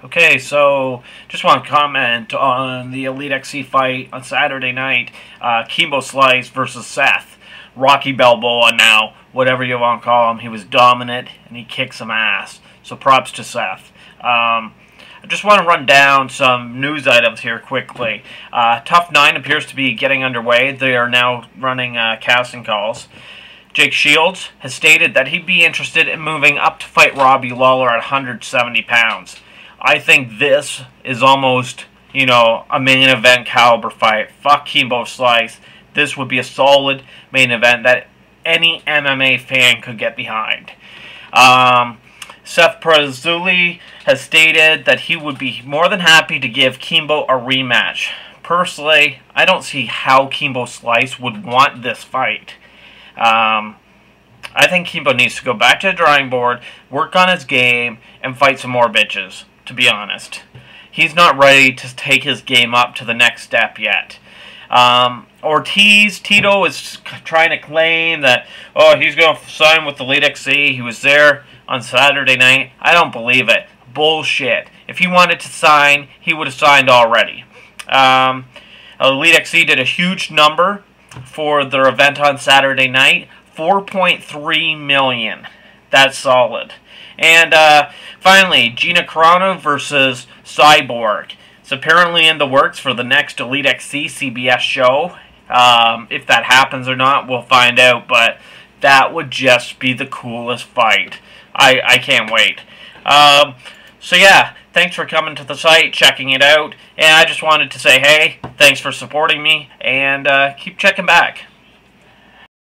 Okay, so just want to comment on the Elite XC fight on Saturday night. Kimbo Slice versus Seth. Rocky Balboa now, whatever you want to call him. He was dominant and he kicked some ass. So props to Seth. I just want to run down some news items here quickly. Tough 9 appears to be getting underway. They are now running casting calls. Jake Shields has stated that he'd be interested in moving up to fight Robbie Lawler at 170 pounds. I think this is almost, a main event caliber fight. Fuck Kimbo Slice. This would be a solid main event that any MMA fan could get behind. Seth Prazzuli has stated that he would be more than happy to give Kimbo a rematch. Personally, I don't see how Kimbo Slice would want this fight. I think Kimbo needs to go back to the drawing board, work on his game, and fight some more bitches, to be honest. He's not ready to take his game up to the next step yet. Tito is trying to claim that, he's going to sign with the Elite XC. He was there on Saturday night. I don't believe it. Bullshit. If he wanted to sign, he would have signed already. Elite XC did a huge number for their event on Saturday night. 4.3 million. That's solid. And finally, Gina Carano versus Cyborg. It's apparently in the works for the next Elite XC CBS show. If that happens or not, we'll find out. But that would just be the coolest fight. I can't wait. So yeah, thanks for coming to the site, checking it out. And I just wanted to say, hey, thanks for supporting me. And keep checking back.